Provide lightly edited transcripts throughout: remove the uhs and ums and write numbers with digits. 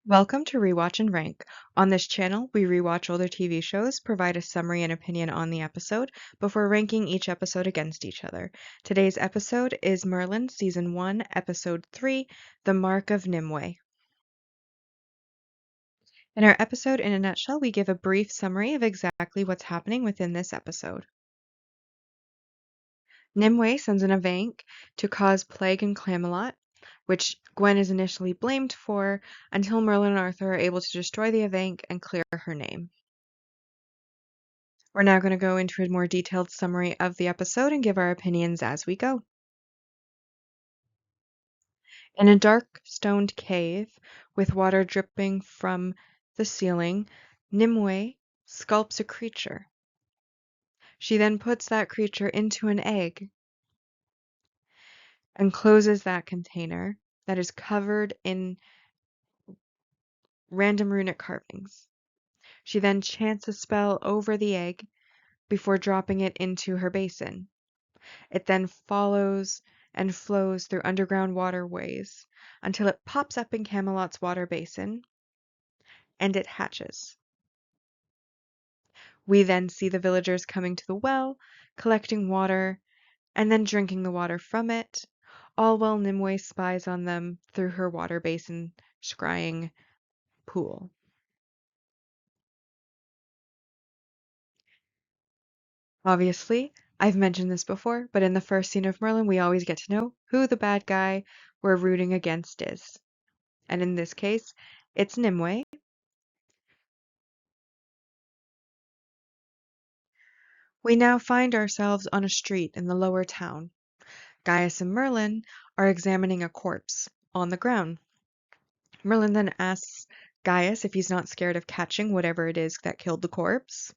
Welcome to Rewatch and Rank. On this channel, we rewatch older TV shows, provide a summary and opinion on the episode before ranking each episode against each other. Today's episode is Merlin Season 1, Episode 3, The Mark of Nimue. In our episode, in a nutshell, we give a brief summary of exactly what's happening within this episode. Nimue sends an Avank to cause plague in Camelot, which Gwen is initially blamed for, until Merlin and Arthur are able to destroy the Avank and clear her name. We're now going to go into a more detailed summary of the episode and give our opinions as we go. In a dark stoned cave with water dripping from the ceiling, Nimue sculpts a creature. She then puts that creature into an egg and closes that container that is covered in random runic carvings. She then chants a spell over the egg before dropping it into her basin. It then follows and flows through underground waterways until it pops up in Camelot's water basin and it hatches. We then see the villagers coming to the well, collecting water, and then drinking the water from it, all while Nimue spies on them through her water basin scrying pool. Obviously, I've mentioned this before, but in the first scene of Merlin, we always get to know who the bad guy we're rooting against is. And in this case, it's Nimue. We now find ourselves on a street in the lower town. Gaius and Merlin are examining a corpse on the ground. Merlin then asks Gaius if he's not scared of catching whatever it is that killed the corpse.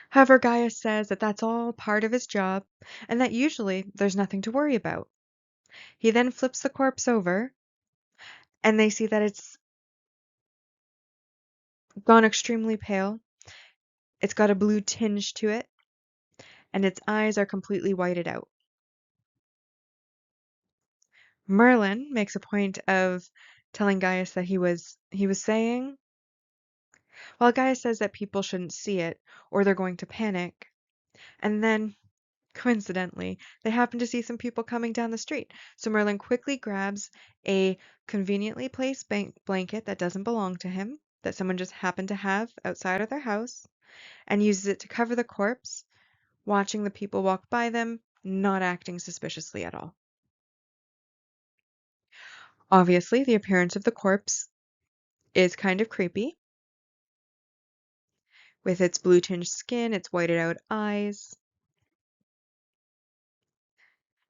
However, Gaius says that that's all part of his job and that usually there's nothing to worry about. He then flips the corpse over and they see that it's gone extremely pale. It's got a blue tinge to it and its eyes are completely whited out. Merlin makes a point of telling Gaius that he was saying, while Gaius says that people shouldn't see it or they're going to panic. And then, coincidentally, they happen to see some people coming down the street. So Merlin quickly grabs a conveniently placed blanket that doesn't belong to him, that someone just happened to have outside of their house, and uses it to cover the corpse, watching the people walk by them, not acting suspiciously at all. Obviously, the appearance of the corpse is kind of creepy, with its blue tinged skin, its whited out eyes.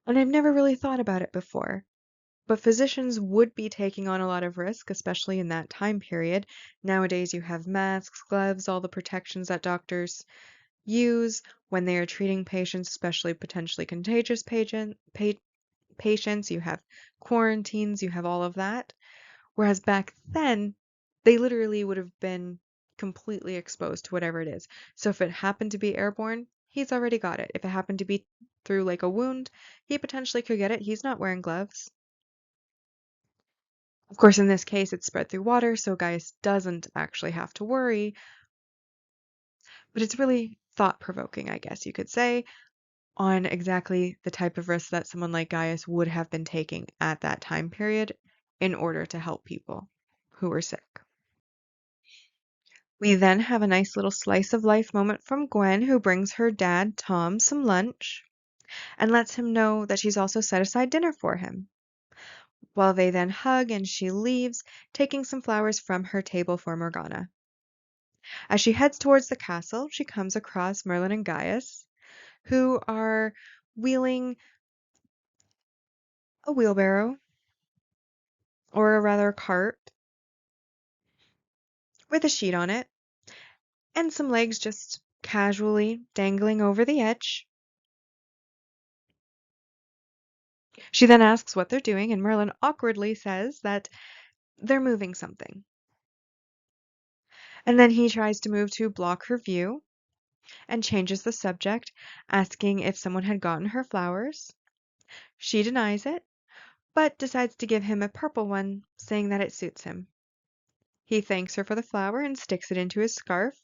And I've never really thought about it before, but physicians would be taking on a lot of risk, especially in that time period. Nowadays you have masks, gloves, all the protections that doctors use when they are treating patients, especially potentially contagious patients. You have quarantines, you have all of that. Whereas back then, they literally would have been completely exposed to whatever it is. So if it happened to be airborne, he's already got it. If it happened to be through like a wound, he potentially could get it. He's not wearing gloves. Of course, in this case, it's spread through water, so Gaius doesn't actually have to worry. But it's really thought-provoking, I guess you could say, on exactly the type of risk that someone like Gaius would have been taking at that time period in order to help people who were sick. We then have a nice little slice of life moment from Gwen, who brings her dad, Tom, some lunch and lets him know that she's also set aside dinner for him. While they then hug and she leaves, taking some flowers from her table for Morgana. As she heads towards the castle, she comes across Merlin and Gaius, who are wheeling a wheelbarrow, or rather a cart, with a sheet on it, and some legs just casually dangling over the edge. She then asks what they're doing, and Merlin awkwardly says that they're moving something. And then he tries to move to block her view and changes the subject, asking if someone had gotten her flowers. She denies it, but decides to give him a purple one, saying that it suits him. He thanks her for the flower and sticks it into his scarf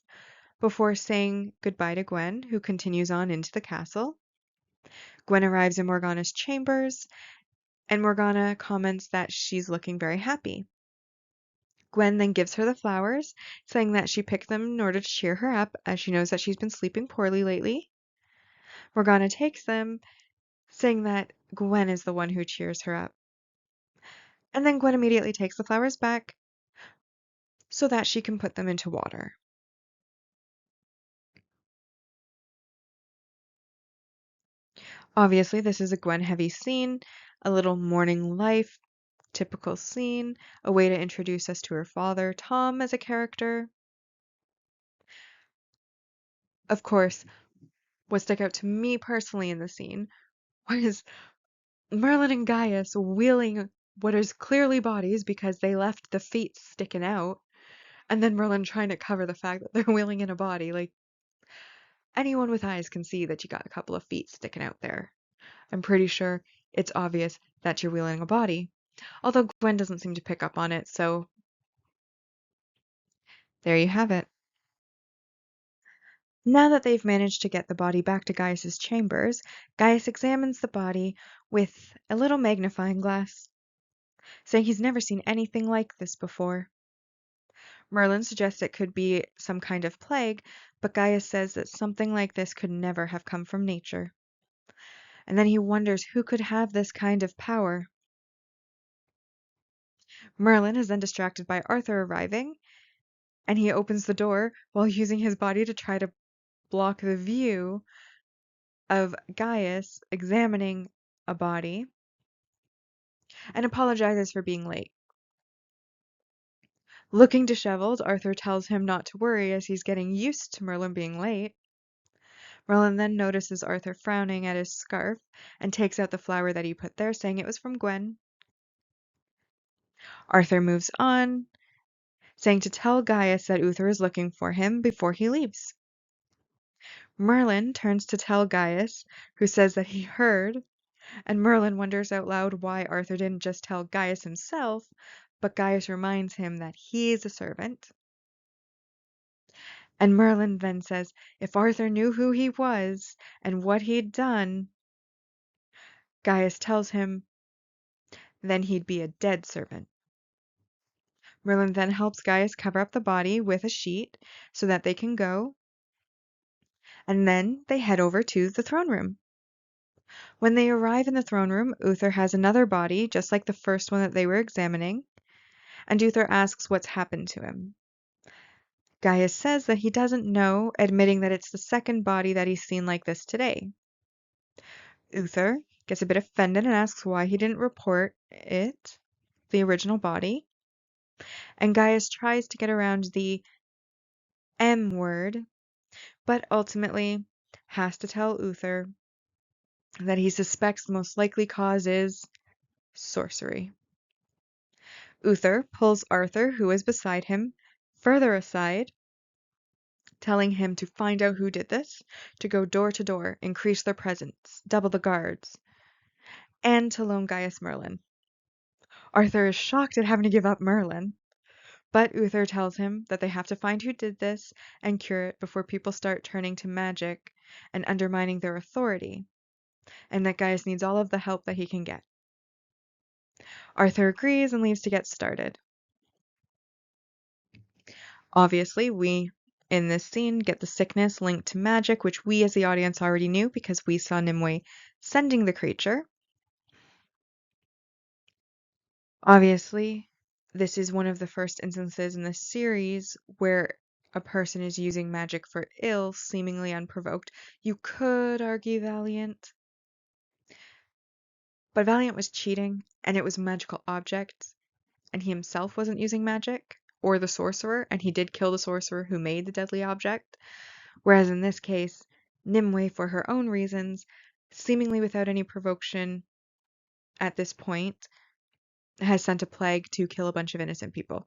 before saying goodbye to Gwen, who continues on into the castle. Gwen arrives in Morgana's chambers, and Morgana comments that she's looking very happy. Gwen then gives her the flowers, saying that she picked them in order to cheer her up, as she knows that she's been sleeping poorly lately. Morgana takes them, saying that Gwen is the one who cheers her up. And then Gwen immediately takes the flowers back so that she can put them into water. Obviously, this is a Gwen-heavy scene, a little morning life, typical scene, a way to introduce us to her father, Tom, as a character. Of course, what stuck out to me personally in the scene was Merlin and Gaius wheeling what is clearly bodies because they left the feet sticking out, and then Merlin trying to cover the fact that they're wheeling in a body. Like, anyone with eyes can see that you got a couple of feet sticking out there. I'm pretty sure it's obvious that you're wheeling a body. Although Gwen doesn't seem to pick up on it, so there you have it. Now that they've managed to get the body back to Gaius's chambers, Gaius examines the body with a little magnifying glass, saying he's never seen anything like this before. Merlin suggests it could be some kind of plague, but Gaius says that something like this could never have come from nature. And then he wonders who could have this kind of power. Merlin is then distracted by Arthur arriving, and he opens the door while using his body to try to block the view of Gaius examining a body, and apologizes for being late. Looking disheveled, Arthur tells him not to worry as he's getting used to Merlin being late. Merlin then notices Arthur frowning at his scarf and takes out the flower that he put there, saying it was from Gwen. Arthur moves on, saying to tell Gaius that Uther is looking for him before he leaves. Merlin turns to tell Gaius, who says that he heard, and Merlin wonders out loud why Arthur didn't just tell Gaius himself, but Gaius reminds him that he's a servant. And Merlin then says if Arthur knew who he was and what he'd done, Gaius tells him, then he'd be a dead servant. Merlin then helps Gaius cover up the body with a sheet so that they can go, and then they head over to the throne room. When they arrive in the throne room, Uther has another body, just like the first one that they were examining, and Uther asks what's happened to him. Gaius says that he doesn't know, admitting that it's the second body that he's seen like this today. Uther gets a bit offended and asks why he didn't report it, the original body, and Gaius tries to get around the M word, but ultimately has to tell Uther that he suspects the most likely cause is sorcery. Uther pulls Arthur, who is beside him, further aside, telling him to find out who did this, to go door to door, increase their presence, double the guards, and to loan Gaius Merlin. Arthur is shocked at having to give up Merlin, but Uther tells him that they have to find who did this and cure it before people start turning to magic and undermining their authority, and that Gaius needs all of the help that he can get. Arthur agrees and leaves to get started. Obviously, we, in this scene, get the sickness linked to magic, which we as the audience already knew because we saw Nimue sending the creature. Obviously, this is one of the first instances in the series where a person is using magic for ill, seemingly unprovoked. You could argue Valiant, but Valiant was cheating, and it was magical objects, and he himself wasn't using magic, or the sorcerer, and he did kill the sorcerer who made the deadly object. Whereas in this case, Nimue, for her own reasons, seemingly without any provocation at this point, has sent a plague to kill a bunch of innocent people.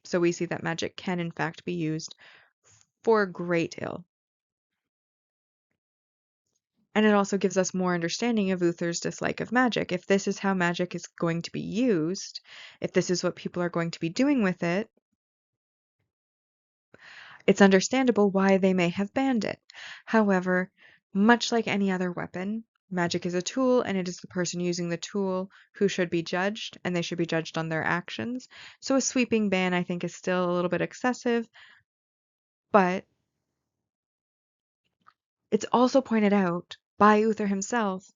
So we see that magic can in fact be used for great ill. And it also gives us more understanding of Uther's dislike of magic. If this is how magic is going to be used, if this is what people are going to be doing with it, it's understandable why they may have banned it. However, much like any other weapon, magic is a tool, and it is the person using the tool who should be judged, and they should be judged on their actions. So a sweeping ban, I think, is still a little bit excessive, but it's also pointed out by Uther himself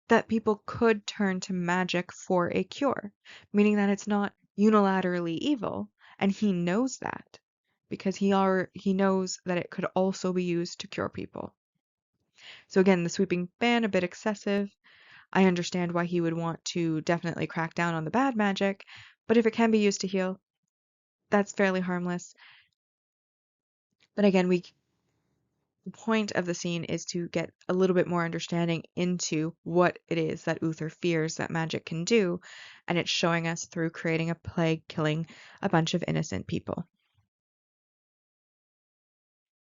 that people could turn to magic for a cure, meaning that it's not unilaterally evil, and he knows that because he knows that it could also be used to cure people. So again, the sweeping ban a bit excessive. I understand why he would want to definitely crack down on the bad magic, but if it can be used to heal, that's fairly harmless. But again, the point of the scene is to get a little bit more understanding into what it is that Uther fears that magic can do, and it's showing us through creating a plague killing a bunch of innocent people.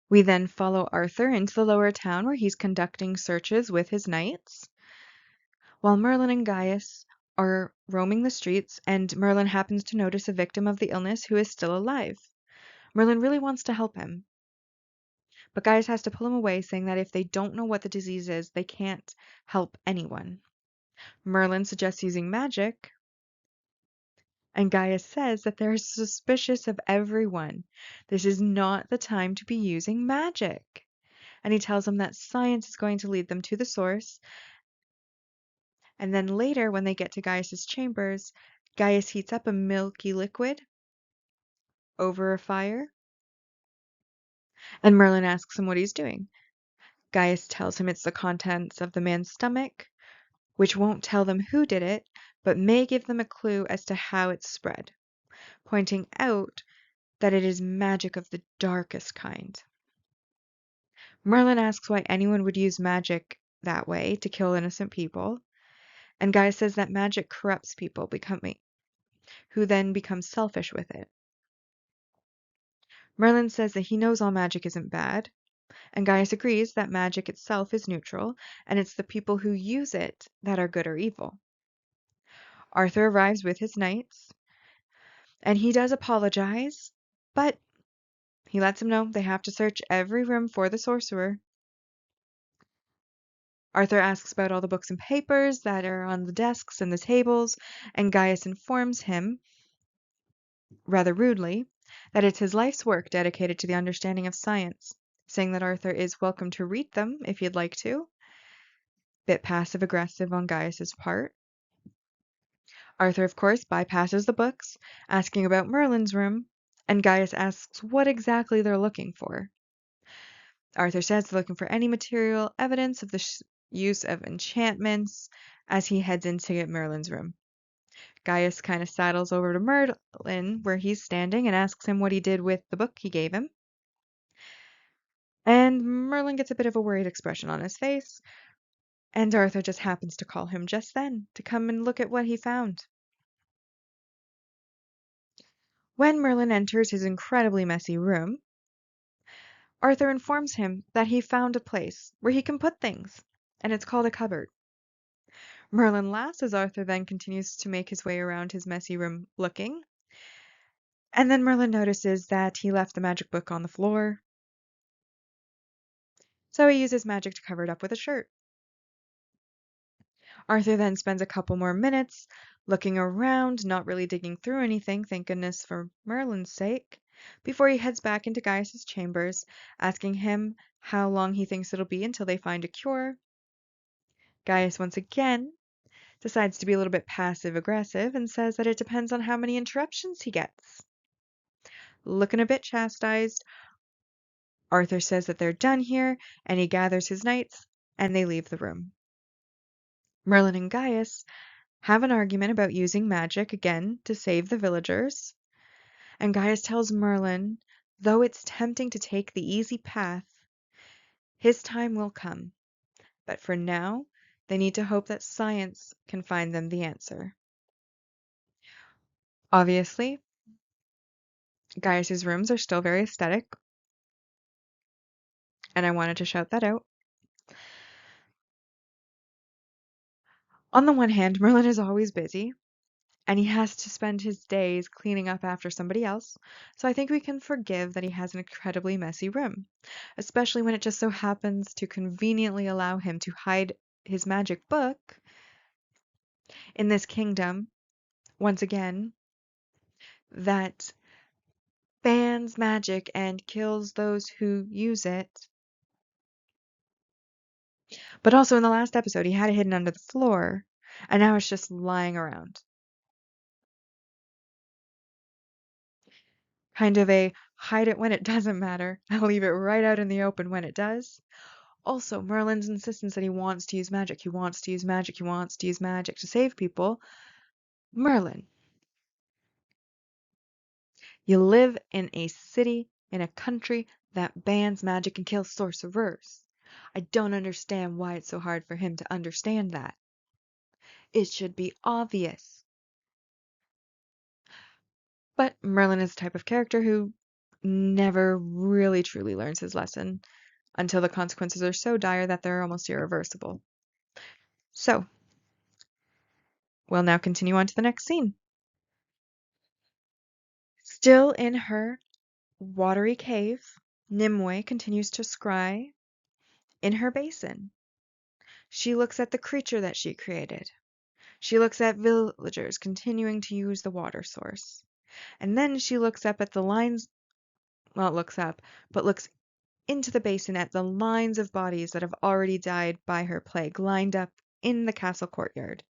We then follow Arthur into the lower town where he's conducting searches with his knights, while Merlin and Gaius are roaming the streets, and Merlin happens to notice a victim of the illness who is still alive. Merlin really wants to help him, but Gaius has to pull him away, saying that if they don't know what the disease is, they can't help anyone. Merlin suggests using magic, and Gaius says that they're suspicious of everyone. This is not the time to be using magic. And he tells them that science is going to lead them to the source. And then later, when they get to Gaius's chambers, Gaius heats up a milky liquid over a fire, and Merlin asks him what he's doing. Gaius tells him it's the contents of the man's stomach, which won't tell them who did it, but may give them a clue as to how it's spread, pointing out that it is magic of the darkest kind. Merlin asks why anyone would use magic that way to kill innocent people, and Gaius says that magic corrupts people, who then become selfish with it. Merlin says that he knows all magic isn't bad, and Gaius agrees that magic itself is neutral, and it's the people who use it that are good or evil. Arthur arrives with his knights, and he does apologize, but he lets them know they have to search every room for the sorcerer. Arthur asks about all the books and papers that are on the desks and the tables, and Gaius informs him, rather rudely, that it's his life's work dedicated to the understanding of science, saying that Arthur is welcome to read them if he'd like to. Bit passive-aggressive on Gaius's part. Arthur, of course, bypasses the books, asking about Merlin's room, and Gaius asks what exactly they're looking for. Arthur says they're looking for any material evidence of the use of enchantments as he heads into Merlin's room. Gaius kind of sidles over to Merlin where he's standing and asks him what he did with the book he gave him. And Merlin gets a bit of a worried expression on his face, and Arthur just happens to call him just then to come and look at what he found. When Merlin enters his incredibly messy room, Arthur informs him that he found a place where he can put things, and it's called a cupboard. Merlin laughs as Arthur then continues to make his way around his messy room looking, and then Merlin notices that he left the magic book on the floor, so he uses magic to cover it up with a shirt. Arthur then spends a couple more minutes looking around, not really digging through anything, thank goodness for Merlin's sake, before he heads back into Gaius's chambers, asking him how long he thinks it'll be until they find a cure. Gaius once again decides to be a little bit passive-aggressive and says that it depends on how many interruptions he gets. Looking a bit chastised, Arthur says that they're done here, and he gathers his knights, and they leave the room. Merlin and Gaius have an argument about using magic again to save the villagers, and Gaius tells Merlin, though it's tempting to take the easy path, his time will come, but for now, they need to hope that science can find them the answer. Obviously, Gaius's rooms are still very aesthetic, and I wanted to shout that out. On the one hand, Merlin is always busy, and he has to spend his days cleaning up after somebody else, so I think we can forgive that he has an incredibly messy room, especially when it just so happens to conveniently allow him to hide his magic book in this kingdom, once again, that bans magic and kills those who use it. But also in the last episode, he had it hidden under the floor, and now it's just lying around. Kind of a hide it when it doesn't matter, and leave it right out in the open when it does. Also, Merlin's insistence that he wants to use magic, he wants to use magic, he wants to use magic to save people. Merlin, you live in a city, in a country that bans magic and kills sorcerers. I don't understand why it's so hard for him to understand that. It should be obvious. But Merlin is the type of character who never really truly learns his lesson until the consequences are so dire that they're almost irreversible. So, we'll now continue on to the next scene. Still in her watery cave, Nimue continues to scry in her basin. She looks at the creature that she created. She looks at villagers continuing to use the water source. And then she looks up at the lines, not looks up, but looks into the basin at the lines of bodies that have already died by her plague lined up in the castle courtyard.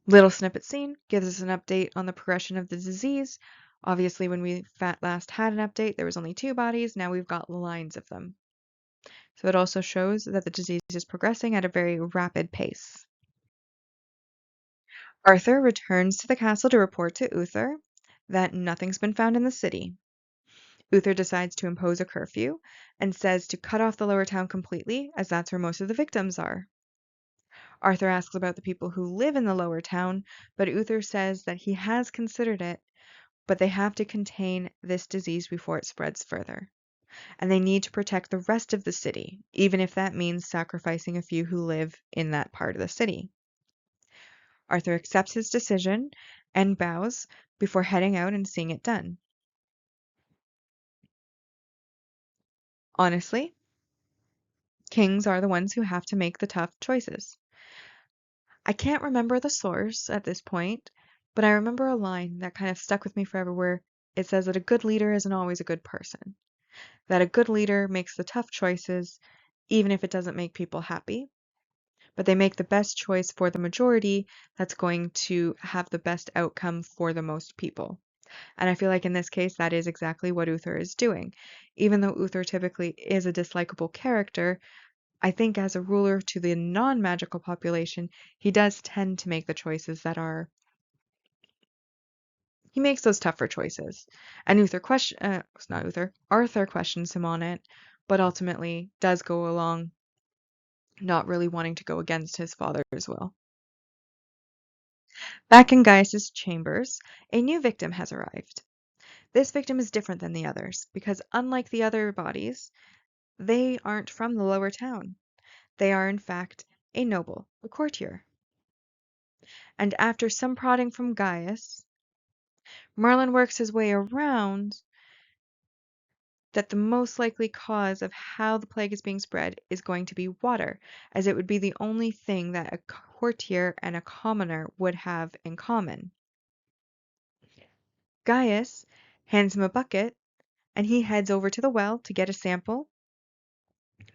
Little snippet scene gives us an update on the progression of the disease. Obviously, when we last had an update, there was only 2 bodies. Now we've got lines of them. So it also shows that the disease is progressing at a very rapid pace. Arthur returns to the castle to report to Uther that nothing's been found in the city. Uther decides to impose a curfew and says to cut off the lower town completely, as that's where most of the victims are. Arthur asks about the people who live in the lower town, but Uther says that he has considered it, but they have to contain this disease before it spreads further. And they need to protect the rest of the city, even if that means sacrificing a few who live in that part of the city. Arthur accepts his decision and bows before heading out and seeing it done. Honestly, kings are the ones who have to make the tough choices. I can't remember the source at this point, but I remember a line that kind of stuck with me forever where it says that a good leader isn't always a good person. That a good leader makes the tough choices, even if it doesn't make people happy, but they make the best choice for the majority that's going to have the best outcome for the most people. And I feel like in this case, that is exactly what Uther is doing. Even though Uther typically is a dislikable character, I think as a ruler to the non-magical population, he does tend to make the choices that are he makes those tougher choices. And it's not Uther, Arthur questions him on it, but ultimately does go along not really wanting to go against his father's will. Back in Gaius's chambers, a new victim has arrived. This victim is different than the others because unlike the other bodies, they aren't from the lower town. They are in fact a noble, a courtier. And after some prodding from Gaius, Merlin works his way around that the most likely cause of how the plague is being spread is going to be water, as it would be the only thing that a courtier and a commoner would have in common. Gaius hands him a bucket, and he heads over to the well to get a sample.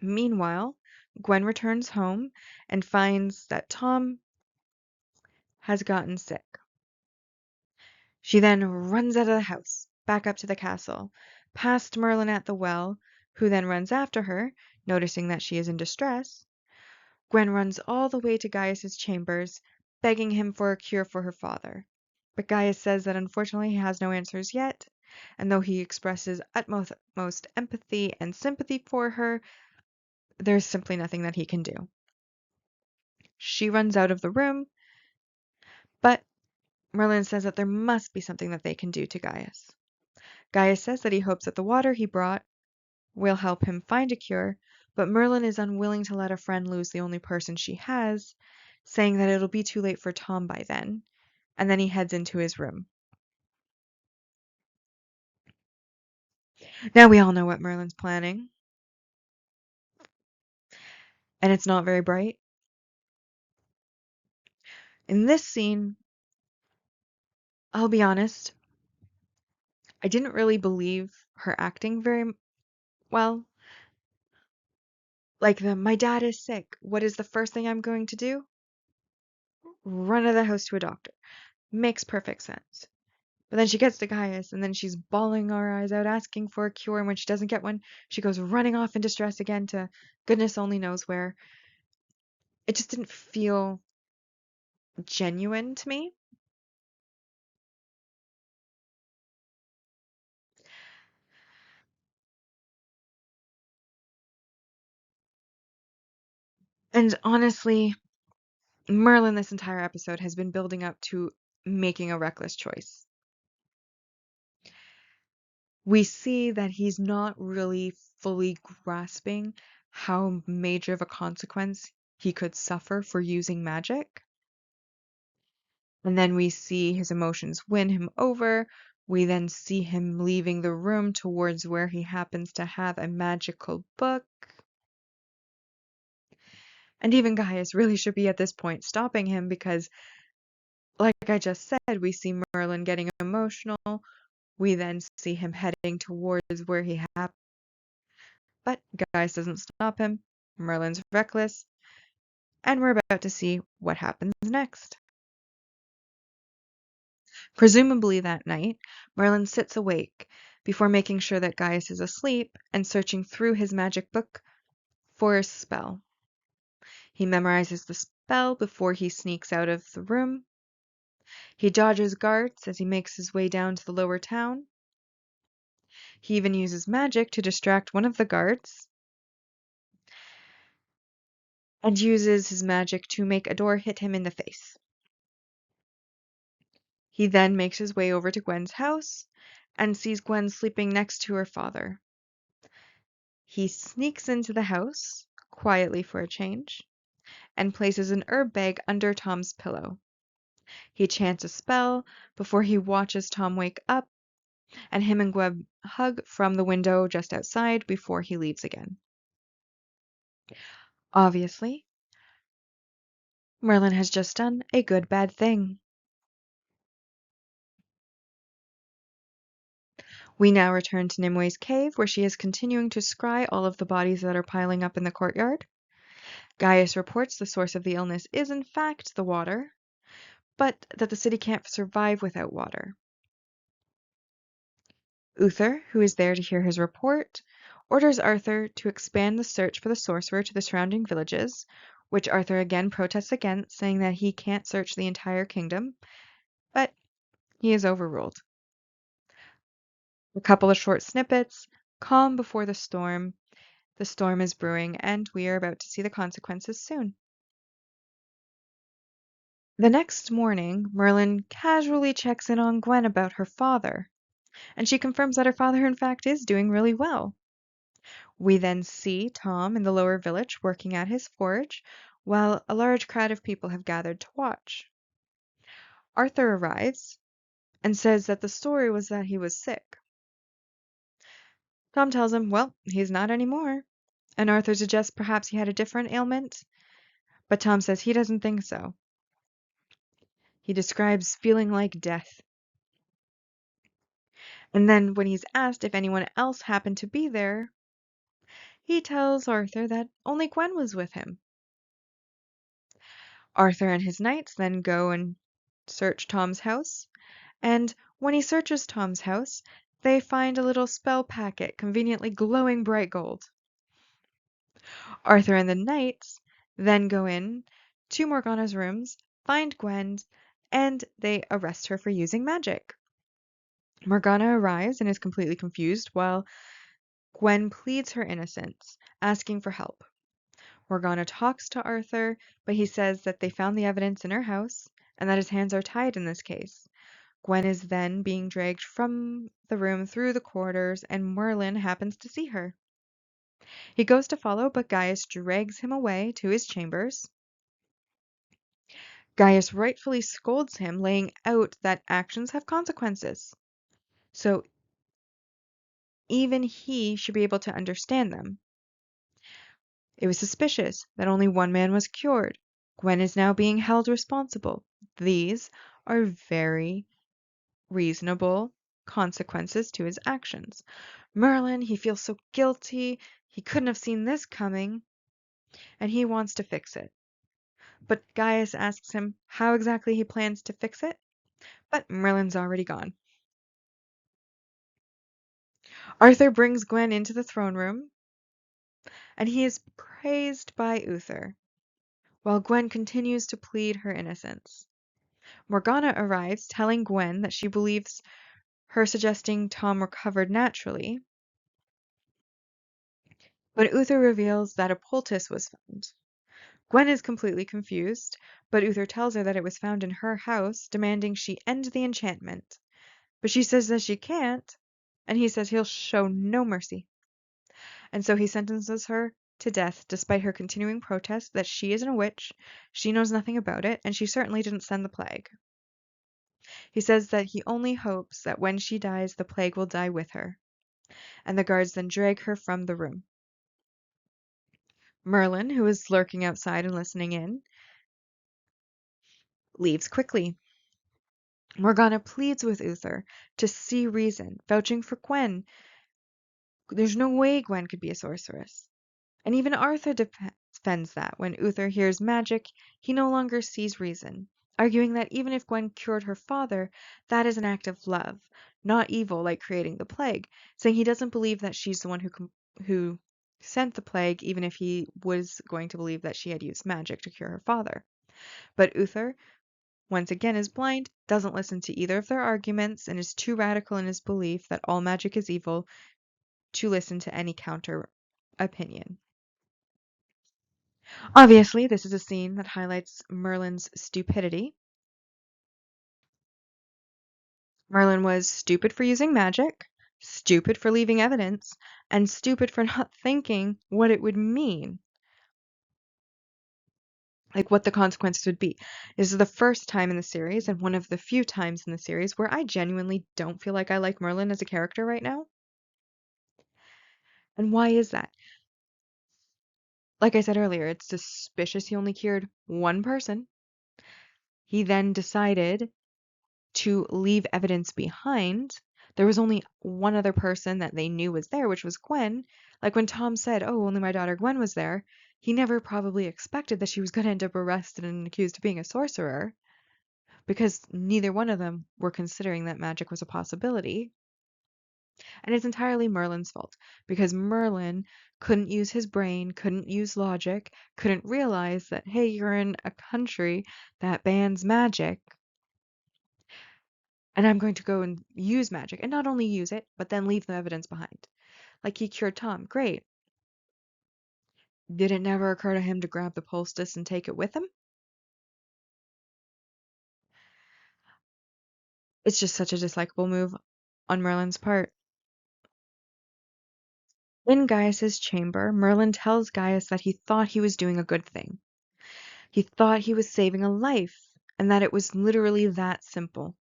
Meanwhile, Gwen returns home and finds that Tom has gotten sick. She then runs out of the house, back up to the castle, past Merlin at the well, who then runs after her, noticing that she is in distress. Gwen runs all the way to Gaius's chambers, begging him for a cure for her father. But Gaius says that unfortunately he has no answers yet, and though he expresses utmost empathy and sympathy for her, there's simply nothing that he can do. She runs out of the room, but Merlin says that there must be something that they can do to Gaius. Gaius says that he hopes that the water he brought will help him find a cure, but Merlin is unwilling to let a friend lose the only person she has, saying that it'll be too late for Tom by then, and then he heads into his room. Now we all know what Merlin's planning, and it's not very bright. In this scene, I'll be honest, I didn't really believe her acting very well. Like my dad is sick. What is the first thing I'm going to do? Run out of the house to a doctor. Makes perfect sense. But then she gets to Gaius, and then she's bawling her eyes out, asking for a cure, and when she doesn't get one, she goes running off in distress again to goodness only knows where. It just didn't feel genuine to me. And honestly, Merlin this entire episode has been building up to making a reckless choice. We see that he's not really fully grasping how major of a consequence he could suffer for using magic. And then we see his emotions win him over. We then see him leaving the room towards where he happens to have a magical book. And even Gaius really should be at this point stopping him because, like I just said, we see Merlin getting emotional. We then see him heading towards where he happens. But Gaius doesn't stop him. Merlin's reckless. And we're about to see what happens next. Presumably that night, Merlin sits awake before making sure that Gaius is asleep and searching through his magic book for a spell. He memorizes the spell before he sneaks out of the room. He dodges guards as he makes his way down to the lower town. He even uses magic to distract one of the guards and uses his magic to make a door hit him in the face. He then makes his way over to Gwen's house and sees Gwen sleeping next to her father. He sneaks into the house, quietly for a change, and places an herb bag under Tom's pillow. He chants a spell before he watches Tom wake up, and him and Gwen hug from the window just outside before he leaves again. Obviously, Merlin has just done a good bad thing. We now return to Nimwe's cave, where she is continuing to scry all of the bodies that are piling up in the courtyard. Gaius reports the source of the illness is in fact the water, but that the city can't survive without water. Uther, who is there to hear his report, orders Arthur to expand the search for the sorcerer to the surrounding villages, which Arthur again protests against, saying that he can't search the entire kingdom, but he is overruled. A couple of short snippets, calm before the storm. The storm is brewing, and we are about to see the consequences soon. The next morning, Merlin casually checks in on Gwen about her father, and she confirms that her father in fact is doing really well. We then see Tom in the lower village working at his forge, while a large crowd of people have gathered to watch. Arthur arrives and says that the story was that he was sick. Tom tells him, well, he's not anymore, and Arthur suggests perhaps he had a different ailment, but Tom says he doesn't think so. He describes feeling like death. And then when he's asked if anyone else happened to be there, he tells Arthur that only Gwen was with him. Arthur and his knights then go and search Tom's house, and when he searches Tom's house, they find a little spell packet conveniently glowing bright gold. Arthur and the knights then go in to Morgana's rooms, find Gwen, and they arrest her for using magic. Morgana arrives and is completely confused while Gwen pleads her innocence, asking for help. Morgana talks to Arthur, but he says that they found the evidence in her house and that his hands are tied in this case. Gwen is then being dragged from the room through the corridors, and Merlin happens to see her. He goes to follow, but Gaius drags him away to his chambers. Gaius rightfully scolds him, laying out that actions have consequences. So even he should be able to understand them. It was suspicious that only one man was cured. Gwen is now being held responsible. These are very reasonable consequences to his actions. Merlin, he feels so guilty. He couldn't have seen this coming, and he wants to fix it. But Gaius asks him how exactly he plans to fix it, but Merlin's already gone. Arthur brings Gwen into the throne room, and he is praised by Uther, while Gwen continues to plead her innocence. Morgana arrives, telling Gwen that she believes her suggesting Tom recovered naturally, but Uther reveals that a poultice was found. Gwen is completely confused, but Uther tells her that it was found in her house, demanding she end the enchantment. But she says that she can't, and he says he'll show no mercy. And so he sentences her to death despite her continuing protests that she isn't a witch, she knows nothing about it, and she certainly didn't send the plague. He says that he only hopes that when she dies, the plague will die with her, and the guards then drag her from the room. Merlin, who is lurking outside and listening in, leaves quickly. Morgana pleads with Uther to see reason, vouching for Gwen. There's no way Gwen could be a sorceress. And even Arthur defends that when Uther hears magic, he no longer sees reason, arguing that even if Gwen cured her father, that is an act of love, not evil like creating the plague, saying he doesn't believe that she's the one who sent the plague, even if he was going to believe that she had used magic to cure her father. But Uther, once again, is blind, doesn't listen to either of their arguments, and is too radical in his belief that all magic is evil to listen to any counter opinion. Obviously, this is a scene that highlights Merlin's stupidity. Merlin was stupid for using magic, stupid for leaving evidence, and stupid for not thinking what it would mean. Like what the consequences would be. This is the first time in the series, and one of the few times in the series, where I genuinely don't feel like I like Merlin as a character right now. And why is that? Like I said earlier, it's suspicious he only cured one person. He then decided to leave evidence behind. There was only one other person that they knew was there, which was Gwen. Like when Tom said, "Oh, only my daughter Gwen was there," he never probably expected that she was going to end up arrested and accused of being a sorcerer, because neither one of them were considering that magic was a possibility. And it's entirely Merlin's fault, because Merlin couldn't use his brain, couldn't use logic, couldn't realize that, hey, you're in a country that bans magic, and I'm going to go and use magic, and not only use it, but then leave the evidence behind. Like he cured Tom, great. Did it never occur to him to grab the poultice and take it with him? It's just such a dislikable move on Merlin's part. In Gaius's chamber, Merlin tells Gaius that he thought he was doing a good thing. He thought he was saving a life, and that it was literally that simple.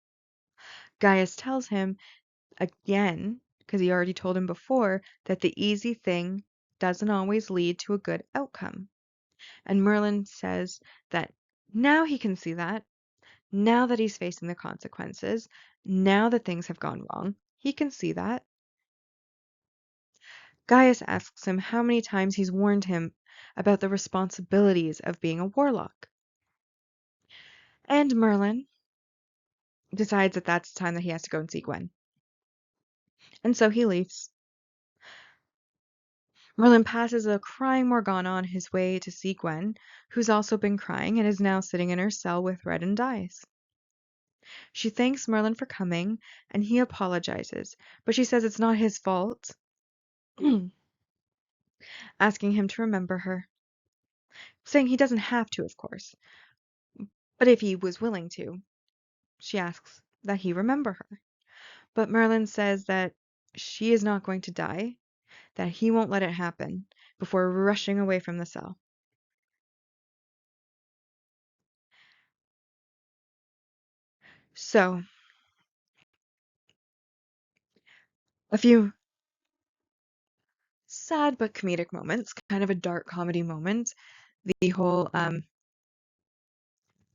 Gaius tells him again, because he already told him before, that the easy thing doesn't always lead to a good outcome. And Merlin says that now he can see that, now that he's facing the consequences, now that things have gone wrong, he can see that. Gaius asks him how many times he's warned him about the responsibilities of being a warlock. And Merlin decides that that's the time that he has to go and see Gwen. And so he leaves. Merlin passes a crying Morgana on his way to see Gwen, who's also been crying and is now sitting in her cell with reddened eyes. She thanks Merlin for coming, and he apologizes, but she says it's not his fault, asking him to remember her. Saying he doesn't have to, of course, but if he was willing to, she asks that he remember her. But Merlin says that she is not going to die, that he won't let it happen before rushing away from the cell. So, a few sad but comedic moments, kind of a dark comedy moment. The whole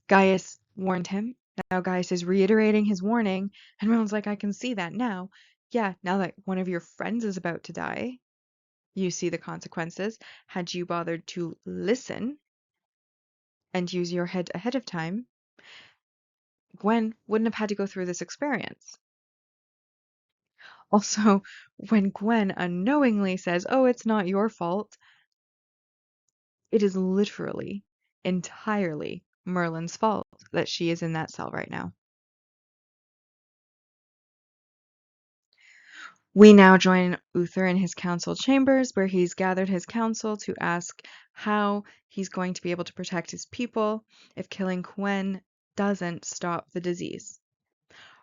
Gaius warned him. Now Gaius is reiterating his warning, and Merlin's like, I can see that now. Yeah, now that one of your friends is about to die, you see the consequences. Had you bothered to listen and use your head ahead of time, Gwen wouldn't have had to go through this experience. Also, when Gwen unknowingly says, oh, it's not your fault, it is literally, entirely Merlin's fault that she is in that cell right now. We now join Uther in his council chambers, where he's gathered his council to ask how he's going to be able to protect his people if killing Gwen doesn't stop the disease.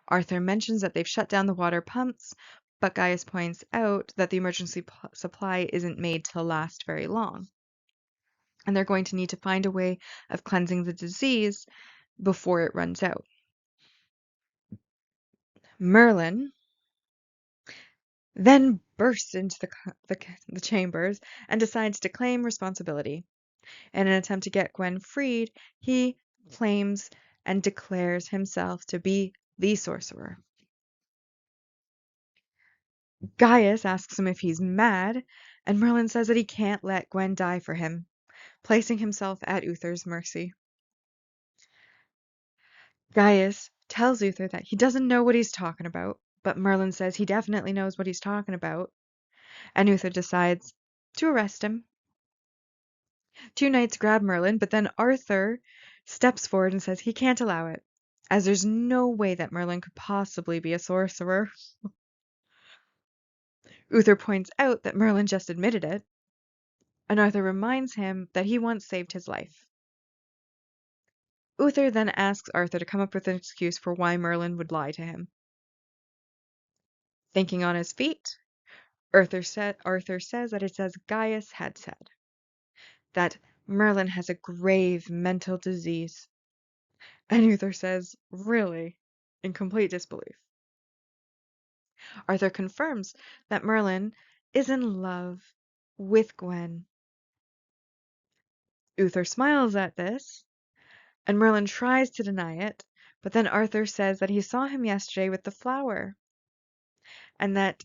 Arthur mentions that they've shut down the water pumps, but Gaius points out that the emergency supply isn't made to last very long. And they're going to need to find a way of cleansing the disease before it runs out. Merlin then bursts into the chambers and decides to claim responsibility. In an attempt to get Gwen freed, he claims and declares himself to be the sorcerer. Gaius asks him if he's mad, and Merlin says that he can't let Gwen die for him, placing himself at Uther's mercy. Gaius tells Uther that he doesn't know what he's talking about, but Merlin says he definitely knows what he's talking about, and Uther decides to arrest him. Two knights grab Merlin, but then Arthur steps forward and says he can't allow it, as there's no way that Merlin could possibly be a sorcerer. Uther points out that Merlin just admitted it, and Arthur reminds him that he once saved his life. Uther then asks Arthur to come up with an excuse for why Merlin would lie to him. Thinking on his feet, Arthur says that it's as Gaius had said, that Merlin has a grave mental disease. And Uther says, really? In complete disbelief. Arthur confirms that Merlin is in love with Gwen. Uther smiles at this, and Merlin tries to deny it, but then Arthur says that he saw him yesterday with the flower, and that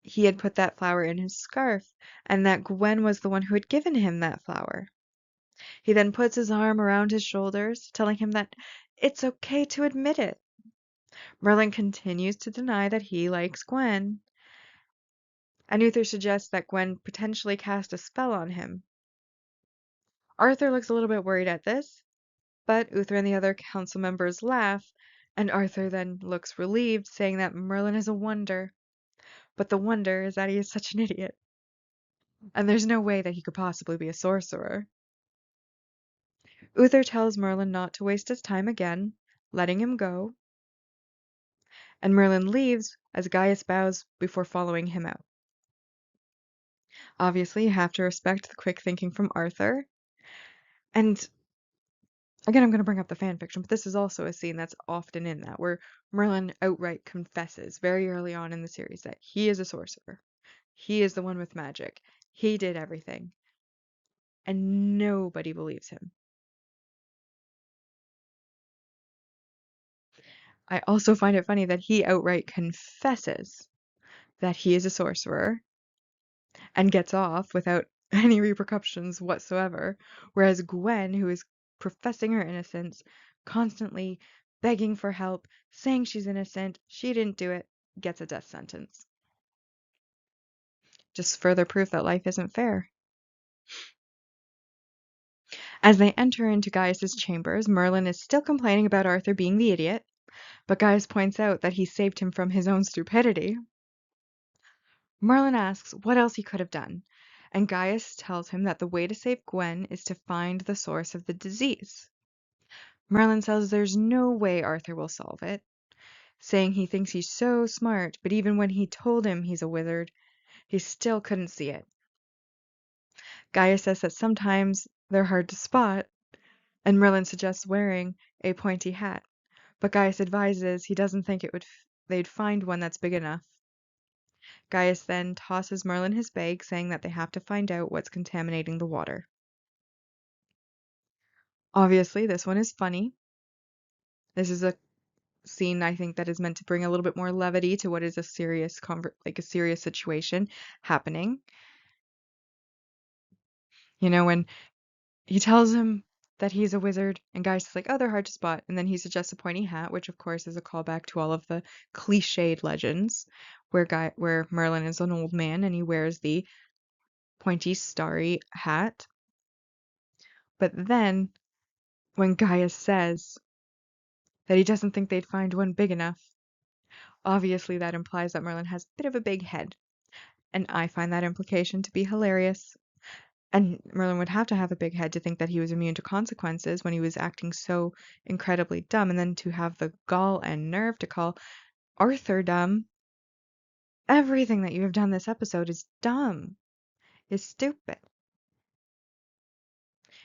he had put that flower in his scarf, and that Gwen was the one who had given him that flower. He then puts his arm around his shoulders, telling him that it's okay to admit it. Merlin continues to deny that he likes Gwen, and Uther suggests that Gwen potentially cast a spell on him. Arthur looks a little bit worried at this, but Uther and the other council members laugh, and Arthur then looks relieved, saying that Merlin is a wonder. But the wonder is that he is such an idiot, and there's no way that he could possibly be a sorcerer. Uther tells Merlin not to waste his time again, letting him go, and Merlin leaves as Gaius bows before following him out. Obviously, you have to respect the quick thinking from Arthur. And again, I'm going to bring up the fan fiction, but this is also a scene that's often in that, where Merlin outright confesses very early on in the series that he is a sorcerer. He is the one with magic. He did everything. And nobody believes him. I also find it funny that he outright confesses that he is a sorcerer and gets off without any repercussions whatsoever, whereas Gwen, who is professing her innocence, constantly begging for help, saying she's innocent, she didn't do it, gets a death sentence. Just further proof that life isn't fair. As they enter into Gaius's chambers, Merlin is still complaining about Arthur being the idiot, but Gaius points out that he saved him from his own stupidity. Merlin asks what else he could have done, and Gaius tells him that the way to save Gwen is to find the source of the disease. Merlin says there's no way Arthur will solve it, saying he thinks he's so smart, but even when he told him he's a wizard, he still couldn't see it. Gaius says that sometimes they're hard to spot, and Merlin suggests wearing a pointy hat, but Gaius advises he doesn't think they'd find one that's big enough. Gaius then tosses Merlin his bag, saying that they have to find out what's contaminating the water. Obviously, this one is funny. This is a scene I think that is meant to bring a little bit more levity to what is a serious a serious situation happening. When he tells him that he's a wizard, and Gaius is like, "Oh, they're hard to spot," and then he suggests a pointy hat, which of course is a callback to all of the cliched legends, where Merlin is an old man and he wears the pointy starry hat. But then when Gaius says that he doesn't think they'd find one big enough, obviously that implies that Merlin has a bit of a big head, and I find that implication to be hilarious. And Merlin would have to have a big head to think that he was immune to consequences when he was acting so incredibly dumb, and then to have the gall and nerve to call Arthur dumb. Everything that you have done this episode is dumb, is stupid.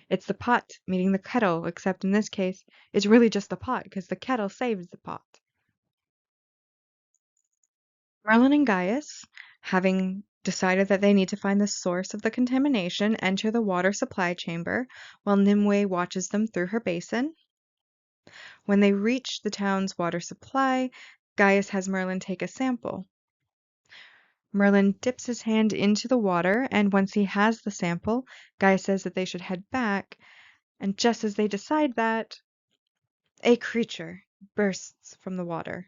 It's the pot meeting the kettle, except in this case, it's really just the pot, because the kettle saves the pot. Merlin and Gaius, having decided that they need to find the source of the contamination, enter the water supply chamber while Nimue watches them through her basin. When they reach the town's water supply, Gaius has Merlin take a sample. Merlin dips his hand into the water, and once he has the sample, Gaius says that they should head back, and just as they decide that, a creature bursts from the water.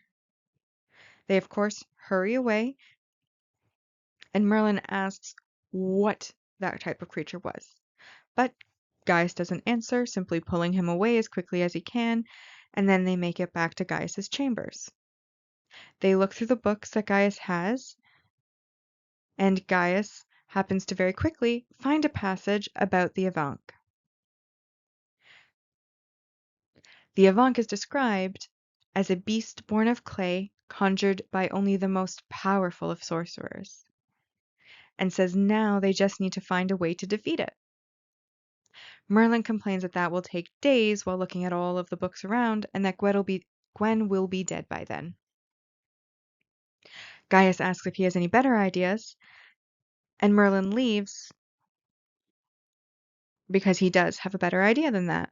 They, of course, hurry away, and Merlin asks what that type of creature was. But Gaius doesn't answer, simply pulling him away as quickly as he can, and then they make it back to Gaius's chambers. They look through the books that Gaius has, and Gaius happens to very quickly find a passage about the Avanc. The Avanc is described as a beast born of clay, conjured by only the most powerful of sorcerers, and says now they just need to find a way to defeat it. Merlin complains that that will take days while looking at all of the books around, and that Gwen will be dead by then. Gaius asks if he has any better ideas, and Merlin leaves because he does have a better idea than that.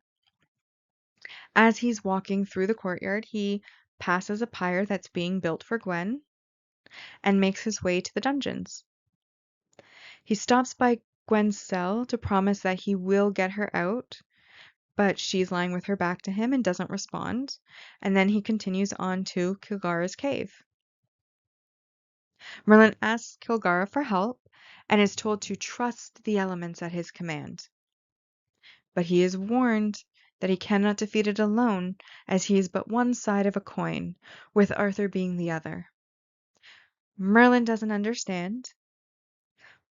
As he's walking through the courtyard, he passes a pyre that's being built for Gwen and makes his way to the dungeons. He stops by Gwen's cell to promise that he will get her out, but she's lying with her back to him and doesn't respond, and then he continues on to Kilgara's cave. Merlin asks Kilgara for help and is told to trust the elements at his command. But he is warned that he cannot defeat it alone, as he is but one side of a coin, with Arthur being the other. Merlin doesn't understand,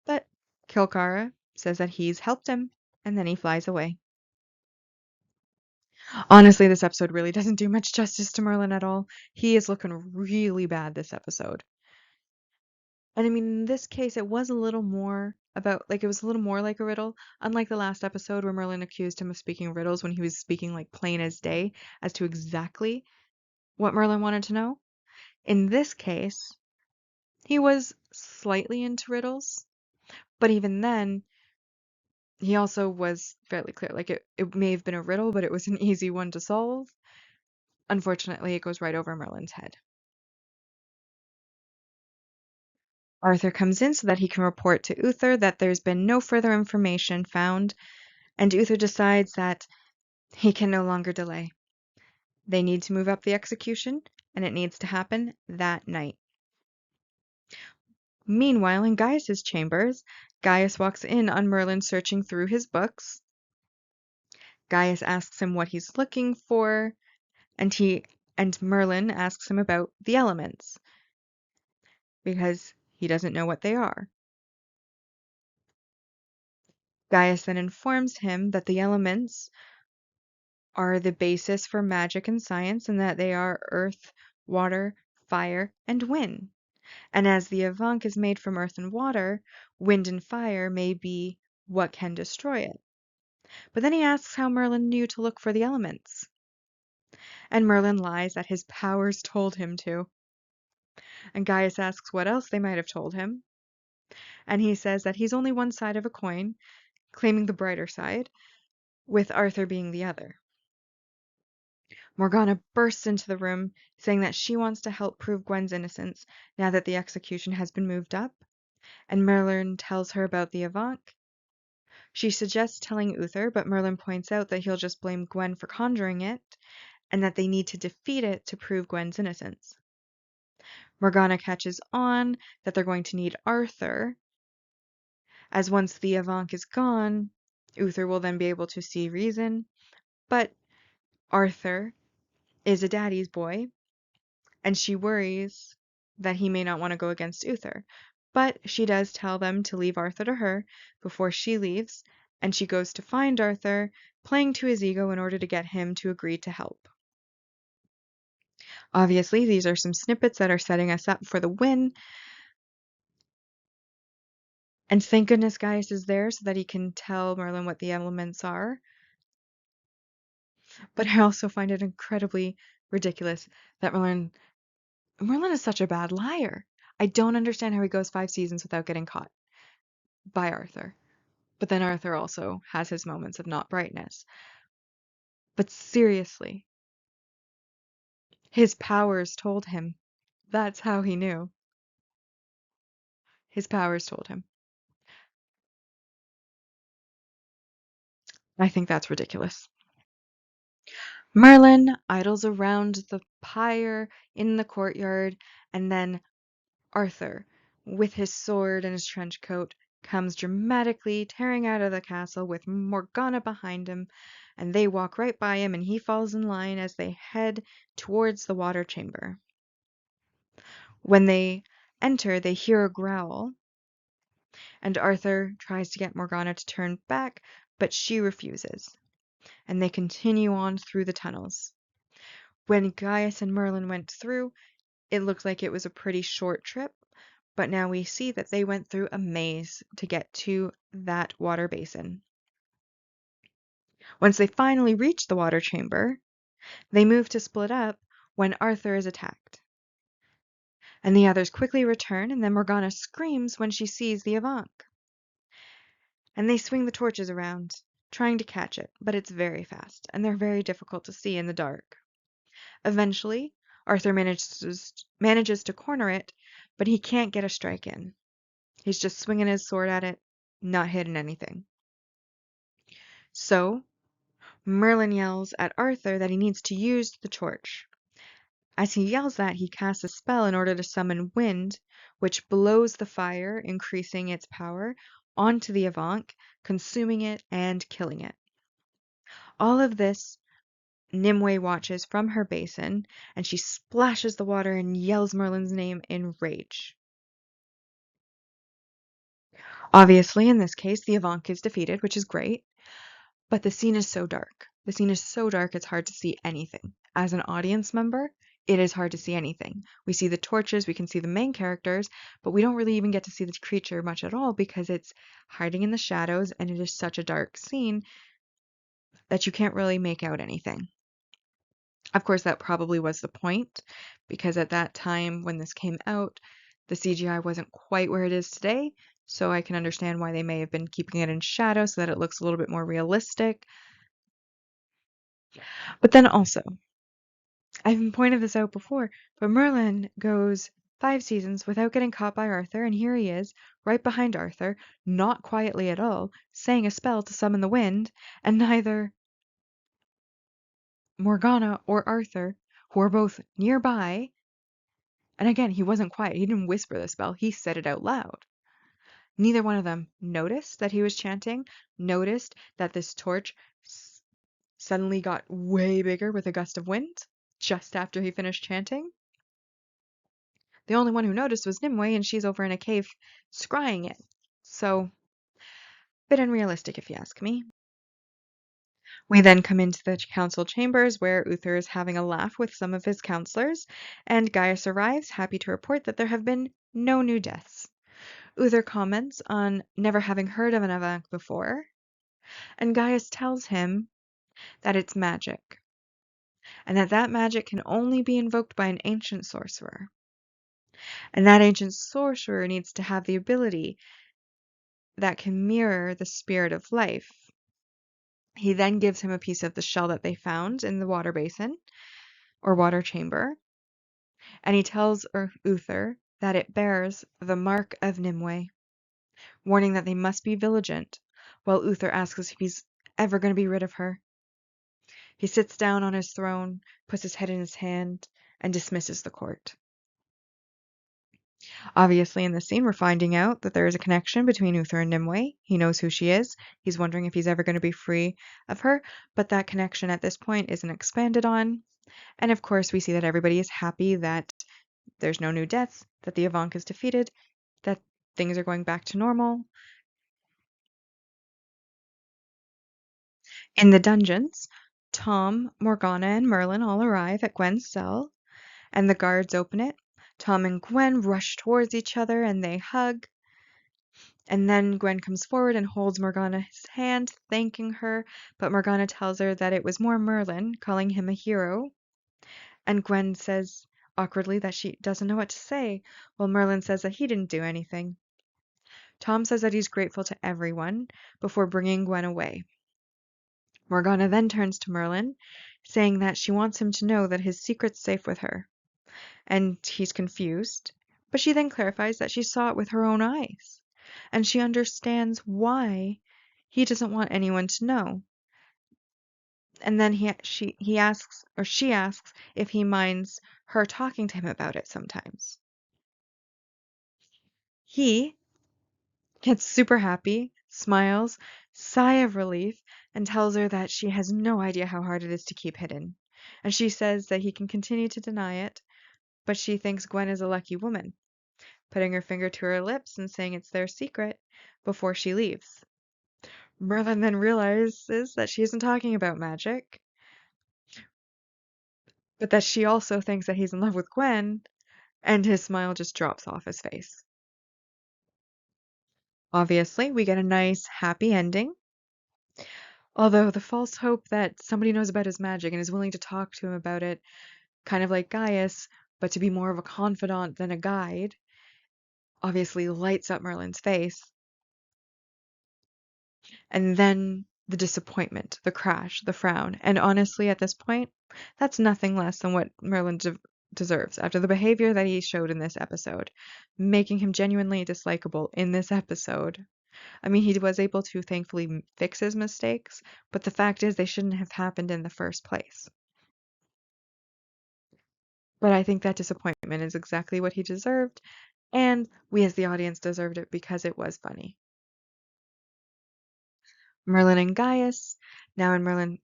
but Kilgara says that he's helped him, and then he flies away. Honestly, this episode really doesn't do much justice to Merlin at all. He is looking really bad this episode. And I mean, in this case, it was a little more it was a little more like a riddle, unlike the last episode where Merlin accused him of speaking riddles when he was speaking like plain as day as to exactly what Merlin wanted to know. In this case, he was slightly into riddles, but even then, he also was fairly clear. Like it may have been a riddle, but it was an easy one to solve. Unfortunately, it goes right over Merlin's head. Arthur comes in so that he can report to Uther that there's been no further information found, and Uther decides that he can no longer delay. They need to move up the execution, and it needs to happen that night. Meanwhile, in Gaius's chambers, Gaius walks in on Merlin searching through his books. Gaius asks him what he's looking for, and Merlin asks him about the elements, because he doesn't know what they are. Gaius then informs him that the elements are the basis for magic and science, and that they are earth, water, fire, and wind. And as the Avank is made from earth and water, wind and fire may be what can destroy it. But then he asks how Merlin knew to look for the elements. And Merlin lies that his powers told him to. And Gaius asks what else they might have told him. And he says that he's only one side of a coin, claiming the brighter side, with Arthur being the other. Morgana bursts into the room, saying that she wants to help prove Gwen's innocence now that the execution has been moved up, and Merlin tells her about the Avank. She suggests telling Uther, but Merlin points out that he'll just blame Gwen for conjuring it, and that they need to defeat it to prove Gwen's innocence. Morgana catches on that they're going to need Arthur, as once the Avank is gone, Uther will then be able to see reason, but Arthur is a daddy's boy, and she worries that he may not want to go against Uther. But she does tell them to leave Arthur to her before she leaves, and she goes to find Arthur, playing to his ego in order to get him to agree to help. Obviously, these are some snippets that are setting us up for the win. And thank goodness Gaius is there so that he can tell Merlin what the elements are. But I also find it incredibly ridiculous that Merlin is such a bad liar. I don't understand how he goes 5 seasons without getting caught by Arthur. But then Arthur also has his moments of not brightness. But seriously, his powers told him. That's how he knew. His powers told him. I think that's ridiculous. Merlin idles around the pyre in the courtyard, and then Arthur, with his sword and his trench coat, comes dramatically tearing out of the castle with Morgana behind him, and they walk right by him and he falls in line as they head towards the water chamber. When they enter, they hear a growl, and Arthur tries to get Morgana to turn back, but she refuses, and they continue on through the tunnels. When Gaius and Merlin went through, it looked like it was a pretty short trip, but now we see that they went through a maze to get to that water basin. Once they finally reach the water chamber, they move to split up when Arthur is attacked. And the others quickly return, and then Morgana screams when she sees the Avank. And they swing the torches around, trying to catch it, but it's very fast, and they're very difficult to see in the dark. Eventually, Arthur manages to corner it, but he can't get a strike in. He's just swinging his sword at it, not hitting anything. So, Merlin yells at Arthur that he needs to use the torch. As he yells that, he casts a spell in order to summon wind, which blows the fire, increasing its power, onto the Avank, consuming it and killing it. All of this Nimue watches from her basin, and she splashes the water and yells Merlin's name in rage. Obviously, in this case, the Avank is defeated, which is great, but the scene is so dark. The scene is so dark it's hard to see anything. As an audience member, it is hard to see anything. We see the torches, we can see the main characters, but we don't really even get to see the creature much at all because it's hiding in the shadows and it is such a dark scene that you can't really make out anything. Of course, that probably was the point, because at that time when this came out, the CGI wasn't quite where it is today, so I can understand why they may have been keeping it in shadow so that it looks a little bit more realistic. But then also, I've pointed this out before, but Merlin goes 5 seasons without getting caught by Arthur, and here he is, right behind Arthur, not quietly at all, saying a spell to summon the wind, and neither Morgana or Arthur, who are both nearby, and again, he wasn't quiet, he didn't whisper the spell, he said it out loud. Neither one of them noticed that he was chanting, noticed that this torch suddenly got way bigger with a gust of wind just after he finished chanting. The only one who noticed was Nimue, and she's over in a cave scrying it. So, bit unrealistic if you ask me. We then come into the council chambers where Uther is having a laugh with some of his counselors, and Gaius arrives, happy to report that there have been no new deaths. Uther comments on never having heard of an Avank before, and Gaius tells him that it's magic, and that magic can only be invoked by an ancient sorcerer. And that ancient sorcerer needs to have the ability that can mirror the spirit of life. He then gives him a piece of the shell that they found in the water basin, or water chamber, and he tells Uther that it bears the mark of Nimue, warning that they must be vigilant, while Uther asks if he's ever going to be rid of her. He sits down on his throne, puts his head in his hand, and dismisses the court. Obviously, in this scene, we're finding out that there is a connection between Uther and Nimue. He knows who she is. He's wondering if he's ever going to be free of her, but that connection at this point isn't expanded on. And of course, we see that everybody is happy that there's no new deaths, that the Avank is defeated, that things are going back to normal. In the dungeons, Tom, Morgana, and Merlin all arrive at Gwen's cell, and the guards open it. Tom and Gwen rush towards each other and they hug. And then Gwen comes forward and holds Morgana's hand, thanking her, but Morgana tells her that it was more Merlin, calling him a hero. And Gwen says awkwardly that she doesn't know what to say, while Merlin says that he didn't do anything. Tom says that he's grateful to everyone before bringing Gwen away. Morgana then turns to Merlin, saying that she wants him to know that his secret's safe with her. And he's confused, but she then clarifies that she saw it with her own eyes, and she understands why he doesn't want anyone to know. And then she asks if he minds her talking to him about it sometimes. He gets super happy, smiles, sigh of relief, and tells her that she has no idea how hard it is to keep hidden. And she says that he can continue to deny it, but she thinks Gwen is a lucky woman, putting her finger to her lips and saying it's their secret before she leaves. Merlin then realizes that she isn't talking about magic, but that she also thinks that he's in love with Gwen, and his smile just drops off his face. Obviously, we get a nice, happy ending. Although the false hope that somebody knows about his magic and is willing to talk to him about it, kind of like Gaius, but to be more of a confidant than a guide, obviously lights up Merlin's face. And then the disappointment, the crash, the frown. And honestly, at this point, that's nothing less than what Merlin deserves after the behavior that he showed in this episode, making him genuinely dislikable in this episode. I mean, he was able to thankfully fix his mistakes, but the fact is they shouldn't have happened in the first place. But I think that disappointment is exactly what he deserved, and we as the audience deserved it because it was funny. Merlin and Gaius, now in Merlin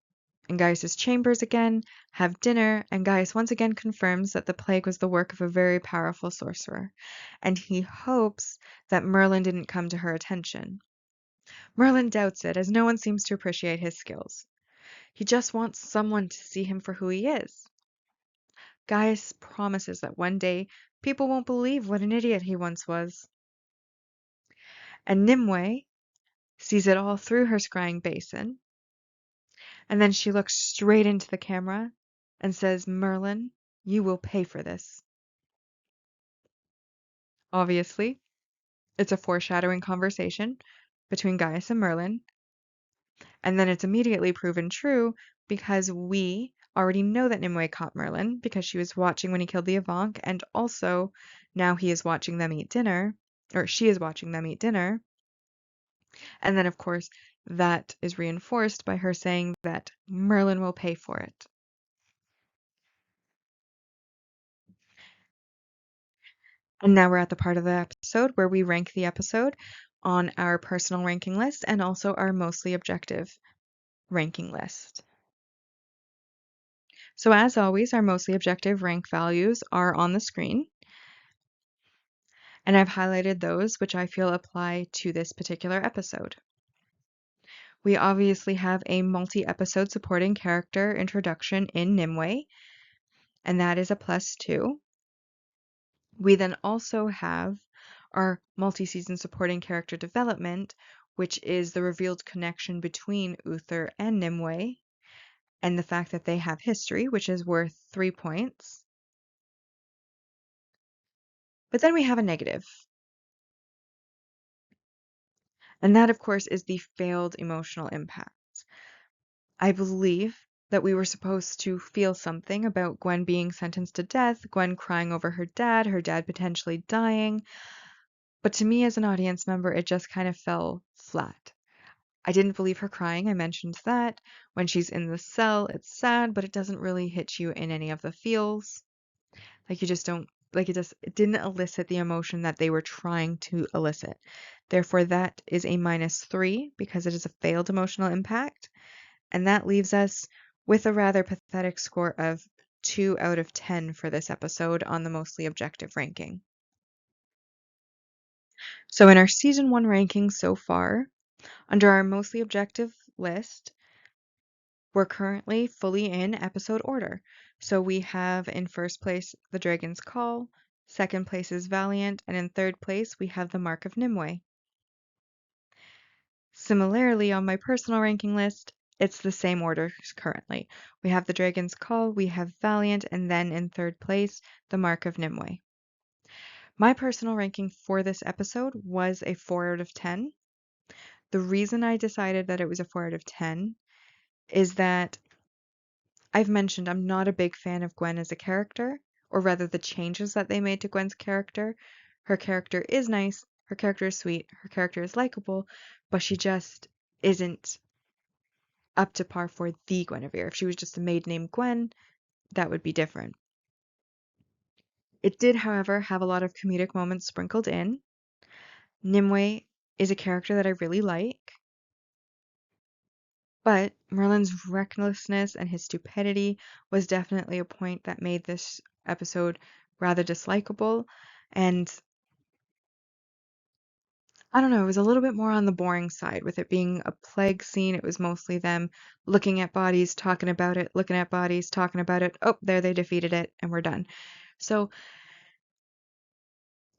and Gaius's chambers again, have dinner, and Gaius once again confirms that the plague was the work of a very powerful sorcerer, and he hopes that Merlin didn't come to her attention. Merlin doubts it, as no one seems to appreciate his skills. He just wants someone to see him for who he is. Gaius promises that one day people won't believe what an idiot he once was. And Nimue sees it all through her scrying basin, and then she looks straight into the camera and says, "Merlin, you will pay for this." Obviously, it's a foreshadowing conversation between Gaius and Merlin, and then it's immediately proven true because we already know that Nimue caught Merlin because she was watching when he killed the Avank, and also now he is watching them eat dinner, or she is watching them eat dinner. And then, of course, that is reinforced by her saying that Merlin will pay for it. And now we're at the part of the episode where we rank the episode on our personal ranking list and also our mostly objective ranking list. So as always, our mostly objective rank values are on the screen. And I've highlighted those which I feel apply to this particular episode. We obviously have a multi-episode supporting character introduction in Nimue, and that is a +2. We then also have our multi-season supporting character development, which is the revealed connection between Uther and Nimue, and the fact that they have history, which is worth 3 points. But then we have a negative. And that, of course, is the failed emotional impact. I believe that we were supposed to feel something about Gwen being sentenced to death, Gwen crying over her dad potentially dying. But to me as an audience member, it just kind of fell flat. I didn't believe her crying, I mentioned that. When she's in the cell, it's sad, but it doesn't really hit you in any of the feels. Like you just don't, like it didn't elicit the emotion that they were trying to elicit. Therefore, that is a -3 because it is a failed emotional impact. And that leaves us with a rather pathetic score of 2 out of 10 for this episode on the mostly objective ranking. So in our season 1 rankings so far, under our mostly objective list, we're currently fully in episode order. So we have in first place The Dragon's Call, second place is Valiant, and in third place we have The Mark of Nimue. Similarly, on my personal ranking list, it's the same order currently. We have The Dragon's Call, we have Valiant, and then in third place, The Mark of Nimue. My personal ranking for this episode was a 4 out of 10. The reason I decided that it was a 4 out of 10 is that I've mentioned I'm not a big fan of Gwen as a character, or rather the changes that they made to Gwen's character. Her character is nice, her character is sweet, her character is likable, but she just isn't up to par for the Guinevere. If she was just a maid named Gwen, that would be different. It did, however, have a lot of comedic moments sprinkled in. Nimue is a character that I really like, but Merlin's recklessness and his stupidity was definitely a point that made this episode rather dislikable, and I don't know, it was a little bit more on the boring side. With it being a plague scene, it was mostly them looking at bodies, talking about it, looking at bodies, talking about it. Oh, there they defeated it, and we're done. So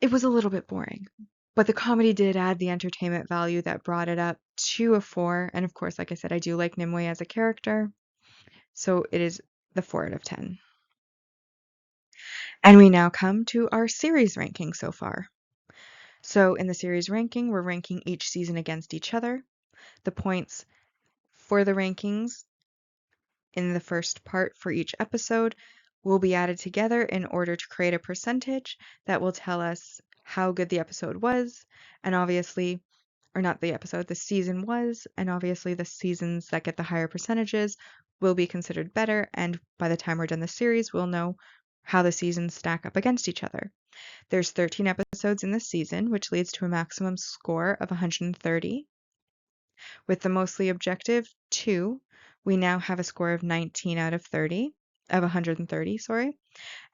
it was a little bit boring. But the comedy did add the entertainment value that brought it up to a 4. And of course, like I said, I do like Nimue as a character. So it is the 4 out of 10. And we now come to our series ranking so far. So in the series ranking, we're ranking each season against each other. The points for the rankings in the first part for each episode will be added together in order to create a percentage that will tell us how good the episode was, and obviously, or not the episode, the season was, and obviously the seasons that get the higher percentages will be considered better, and by the time we're done the series, we'll know how the seasons stack up against each other. There's 13 episodes in this season, which leads to a maximum score of 130. With the mostly objective 2, we now have a score of 19 out of 130, sorry.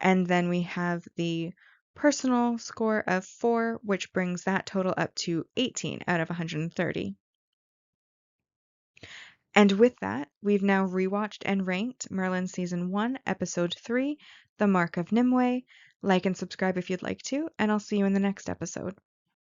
And then we have the personal score of 4, which brings that total up to 18 out of 130. And with that, we've now rewatched and ranked Merlin Season 1, Episode 3, The Mark of Nimue. Like and subscribe if you'd like to, and I'll see you in the next episode.